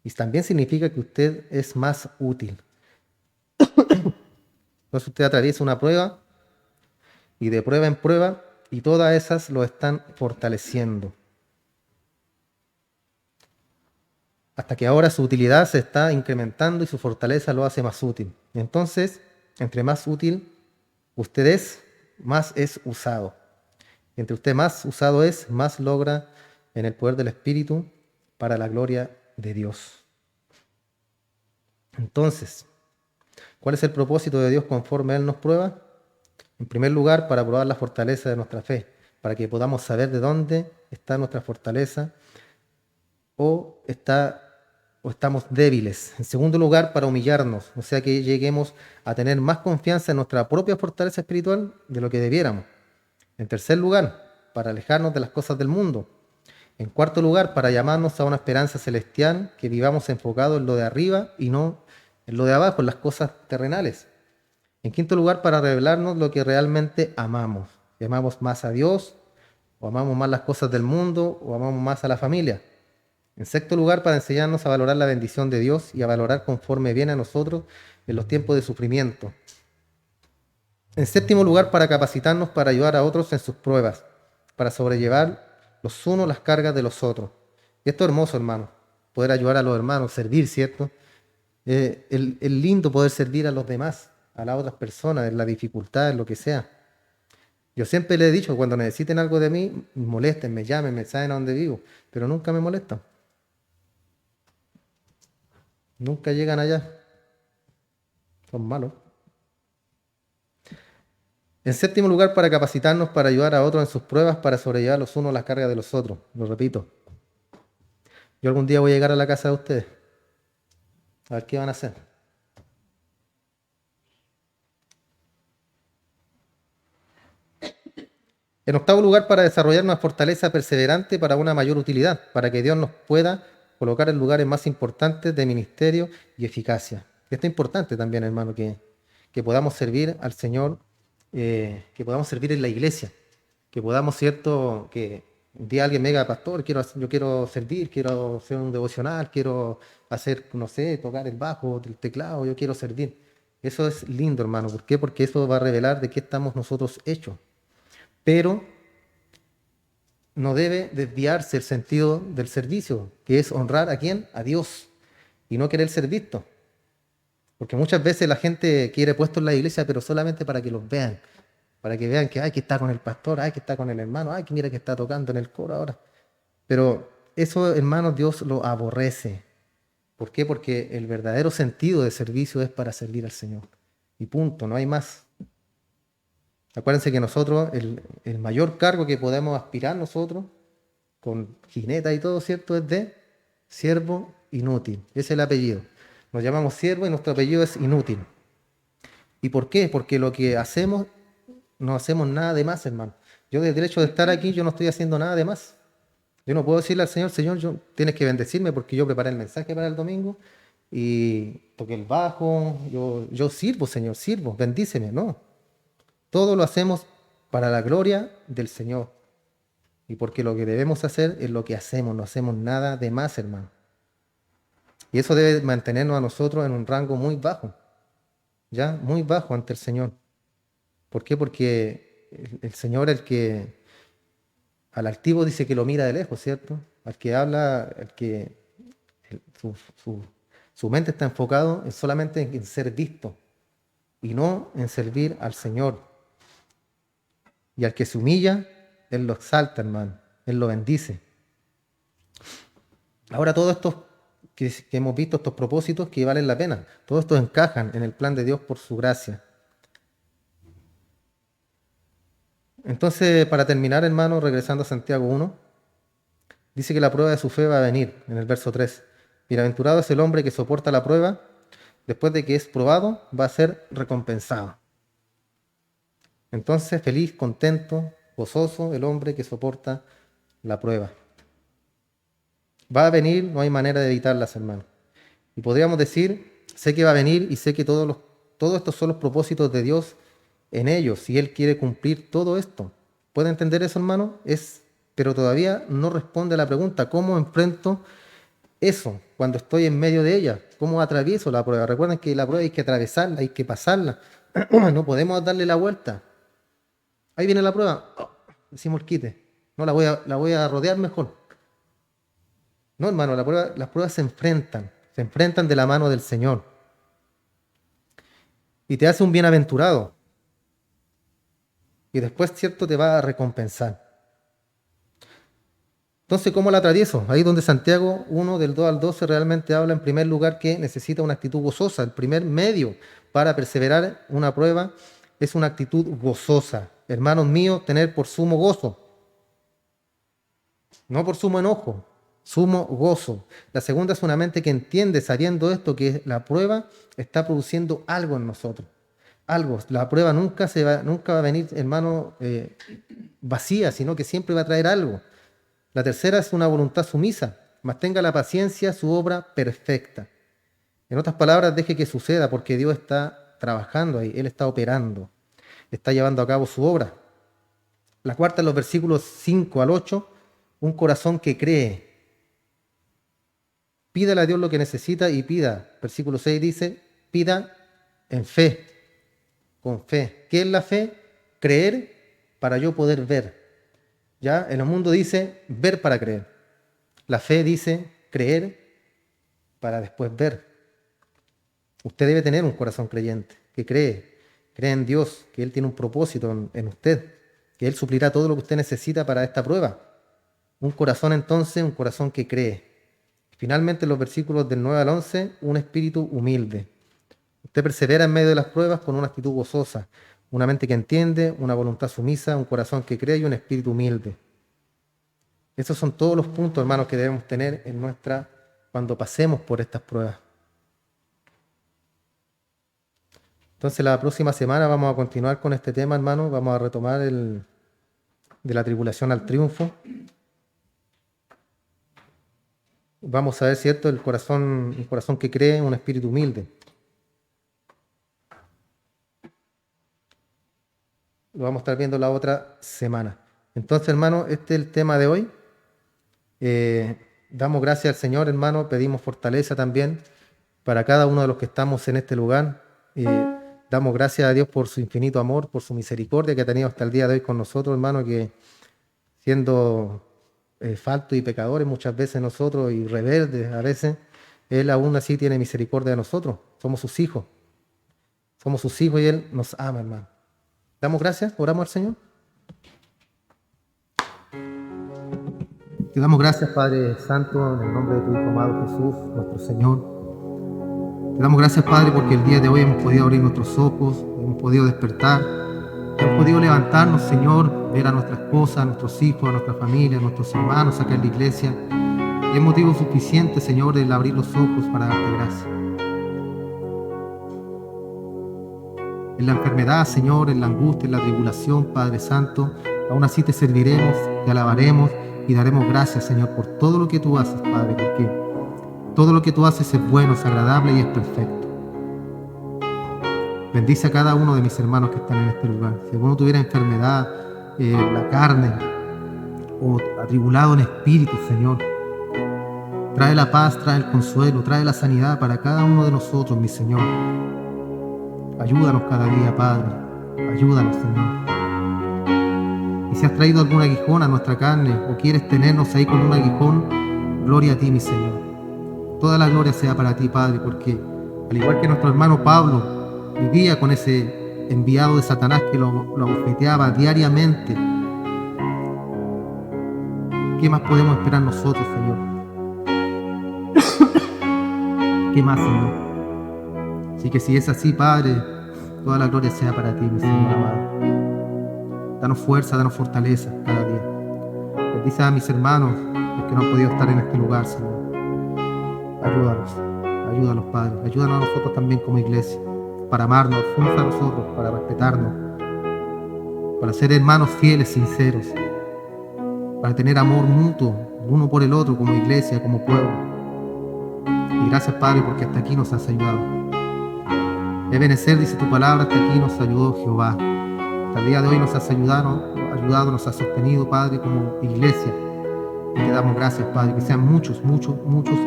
Y también significa que usted es más útil. Entonces usted atraviesa una prueba y de prueba en prueba y todas esas lo están fortaleciendo. Hasta que ahora su utilidad se está incrementando y su fortaleza lo hace más útil. Entonces, entre más útil usted es, más es usado. Entre usted más usado es, más logra en el poder del Espíritu para la gloria de Dios. Entonces, ¿cuál es el propósito de Dios conforme Él nos prueba? En primer lugar, para probar la fortaleza de nuestra fe, para que podamos saber de dónde está nuestra fortaleza o estamos débiles. En segundo lugar, para humillarnos, o sea que lleguemos a tener más confianza en nuestra propia fortaleza espiritual de lo que debiéramos. En tercer lugar, para alejarnos de las cosas del mundo. En cuarto lugar, para llamarnos a una esperanza celestial, que vivamos enfocados en lo de arriba y no en lo de abajo, en las cosas terrenales. En quinto lugar, para revelarnos lo que realmente amamos. Si amamos más a Dios, o amamos más las cosas del mundo, o amamos más a la familia. En sexto lugar, para enseñarnos a valorar la bendición de Dios y a valorar conforme viene a nosotros en los tiempos de sufrimiento. En séptimo lugar, para capacitarnos para ayudar a otros en sus pruebas, para sobrellevar los unos las cargas de los otros. Y esto es hermoso, hermano, poder ayudar a los hermanos, servir, ¿cierto? Es lindo poder servir a los demás, a las otras personas, en la dificultad, en lo que sea. Yo siempre le he dicho, cuando necesiten algo de mí, molesten, me llamen, me saben a dónde vivo, pero nunca me molestan. Nunca llegan allá. Son malos. En séptimo lugar, para capacitarnos para ayudar a otros en sus pruebas, para sobrellevar los unos las cargas de los otros. Lo repito. Yo algún día voy a llegar a la casa de ustedes. A ver qué van a hacer. En octavo lugar, para desarrollar una fortaleza perseverante para una mayor utilidad, para que Dios nos pueda colocar en lugares más importantes de ministerio y eficacia. Esto es importante también, hermano, que podamos servir al Señor, que podamos servir en la iglesia, que podamos, cierto, que un día alguien me diga, pastor, yo quiero servir, quiero hacer un devocional, quiero hacer, no sé, tocar el bajo, el teclado, yo quiero servir. Eso es lindo, hermano. ¿Por qué? Porque eso va a revelar de qué estamos nosotros hechos. Pero no debe desviarse el sentido del servicio, que es honrar a quién, a Dios, y no querer ser visto. Porque muchas veces la gente quiere puesto en la iglesia, pero solamente para que los vean, para que vean que, ay, que está con el pastor, ay, que está con el hermano, ay, que mira que está tocando en el coro ahora. Pero eso, hermanos, Dios lo aborrece. ¿Por qué? Porque el verdadero sentido de servicio es para servir al Señor. Y punto, no hay más. Acuérdense que nosotros, el mayor cargo que podemos aspirar nosotros, con jineta y todo, ¿cierto? Es de siervo inútil. Ese es el apellido. Nos llamamos siervo y nuestro apellido es inútil. ¿Y por qué? Porque lo que hacemos, no hacemos nada de más, hermano. Yo desde el hecho de estar aquí, yo no estoy haciendo nada de más. Yo no puedo decirle al Señor, Señor, tienes que bendecirme porque yo preparé el mensaje para el domingo y toqué el bajo, yo sirvo, Señor, sirvo, bendíceme. No, todo lo hacemos para la gloria del Señor. Y porque lo que debemos hacer es lo que hacemos, no hacemos nada de más, hermano. Y eso debe mantenernos a nosotros en un rango muy bajo, ya, muy bajo ante el Señor. ¿Por qué? Porque el Señor, el que al altivo dice que lo mira de lejos, ¿cierto? Al que habla, el- su, su- su mente está enfocado en solamente en ser visto y no en servir al Señor. Y al que se humilla, Él lo exalta, hermano. Él lo bendice. Ahora todos estos que hemos visto, estos propósitos que valen la pena, todos estos encajan en el plan de Dios por su gracia. Entonces, para terminar, hermano, regresando a Santiago 1, dice que la prueba de su fe va a venir, en el verso 3. Bienaventurado es el hombre que soporta la prueba, después de que es probado, va a ser recompensado. Entonces, feliz, contento, gozoso el hombre que soporta la prueba. Va a venir, no hay manera de evitarlas, hermano. Y podríamos decir, sé que va a venir y sé que todos estos son los propósitos de Dios en ellos, si Él quiere cumplir todo esto. ¿Puede entender eso, hermano? Pero todavía no responde a la pregunta, ¿cómo enfrento eso cuando estoy en medio de ella? ¿Cómo atravieso la prueba? Recuerden que la prueba hay que atravesarla, hay que pasarla. No podemos darle la vuelta. Ahí viene la prueba. Oh, decimos el quite. No, la voy a rodear mejor. No, hermano, las pruebas se enfrentan de la mano del Señor. Y te hace un bienaventurado. Y después, cierto, te va a recompensar. Entonces, ¿cómo la atravieso? Ahí donde Santiago 1 del 2 al 12 realmente habla en primer lugar que necesita una actitud gozosa. El primer medio para perseverar una prueba es una actitud gozosa. Hermanos míos, tener por sumo gozo, no por sumo enojo, sumo gozo. La segunda es una mente que entiende, sabiendo esto, que la prueba está produciendo algo en nosotros. Algo. La prueba nunca va a venir, hermano, vacía, sino que siempre va a traer algo. La tercera es una voluntad sumisa. Mantenga la paciencia su obra perfecta. En otras palabras, deje que suceda porque Dios está trabajando ahí, Él está operando, está llevando a cabo su obra. La cuarta, en los versículos 5 al 8, un corazón que cree. Pídale a Dios lo que necesita y pida. Versículo 6 dice, pida en fe, con fe. ¿Qué es la fe? Creer para yo poder ver. ¿Ya? En el mundo dice ver para creer. La fe dice creer para después ver. Usted debe tener un corazón creyente, que cree en Dios, que Él tiene un propósito en usted, que Él suplirá todo lo que usted necesita para esta prueba. Un corazón entonces, un corazón que cree. Finalmente, en los versículos del 9 al 11, un espíritu humilde. Usted persevera en medio de las pruebas con una actitud gozosa, una mente que entiende, una voluntad sumisa, un corazón que cree y un espíritu humilde. Esos son todos los puntos, hermanos, que debemos tener cuando pasemos por estas pruebas. Entonces, la próxima semana vamos a continuar con este tema, hermanos. Vamos a retomar de la tribulación al triunfo. Vamos a ver, ¿cierto? Un corazón que cree, un espíritu humilde. Lo vamos a estar viendo la otra semana. Entonces, hermano, este es el tema de hoy. Damos gracias al Señor, hermano. Pedimos fortaleza también para cada uno de los que estamos en este lugar. Damos gracias a Dios por su infinito amor, por su misericordia que ha tenido hasta el día de hoy con nosotros, hermano, que siendo faltos y pecadores muchas veces nosotros y rebeldes a veces, Él aún así tiene misericordia de nosotros. Somos sus hijos. Somos sus hijos y Él nos ama, hermano. Damos gracias, oramos al Señor. Te damos gracias, Padre Santo, en el nombre de tu Hijo amado Jesús, nuestro Señor. Te damos gracias, Padre, porque el día de hoy hemos podido abrir nuestros ojos, hemos podido despertar, hemos podido levantarnos, Señor, ver a nuestra esposa, a nuestros hijos, a nuestra familia, a nuestros hermanos acá en la iglesia. Y es motivo suficiente, Señor, el abrir los ojos para darte gracias. En la enfermedad, Señor, en la angustia, en la tribulación, Padre Santo, aún así te serviremos, te alabaremos y daremos gracias, Señor, por todo lo que tú haces, Padre, porque todo lo que tú haces es bueno, es agradable y es perfecto. Bendice a cada uno de mis hermanos que están en este lugar. Si alguno tuviera enfermedad, la carne, o atribulado en espíritu, Señor, trae la paz, trae el consuelo, trae la sanidad para cada uno de nosotros, mi Señor. Ayúdanos cada día, Padre. Ayúdanos, Señor. Y si has traído algún aguijón a nuestra carne o quieres tenernos ahí con un aguijón, gloria a ti, mi Señor. Toda la gloria sea para ti, Padre, porque al igual que nuestro hermano Pablo vivía con ese enviado de Satanás que lo abofeteaba diariamente, ¿qué más podemos esperar nosotros, Señor? ¿Qué más, Señor? Así que si es así, Padre, toda la gloria sea para ti, mi Señor amado. Danos fuerza, danos fortaleza cada día. Bendice a mis hermanos, los que no han podido estar en este lugar, Señor. Ayúdanos, Padre. Ayúdanos a nosotros también como iglesia, para amarnos unos a nosotros, para respetarnos, para ser hermanos fieles, sinceros, para tener amor mutuo, uno por el otro, como iglesia, como pueblo. Y gracias, Padre, porque hasta aquí nos has ayudado. Ebenecer, dice tu palabra, hasta aquí nos ayudó Jehová. Hasta el día de hoy nos has ayudado, nos has sostenido, Padre, como iglesia. Y te damos gracias, Padre, que sean muchos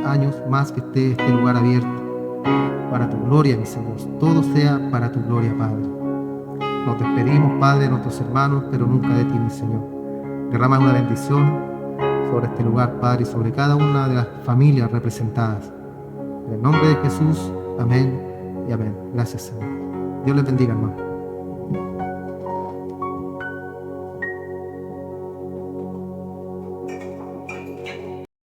años más que esté este lugar abierto. Para tu gloria, mi Señor. Todo sea para tu gloria, Padre. Nos despedimos, Padre, de nuestros hermanos, pero nunca de ti, mi Señor. Derrama una bendición sobre este lugar, Padre, y sobre cada una de las familias representadas. En el nombre de Jesús, amén y amén. Gracias, Señor. Dios les bendiga, hermano.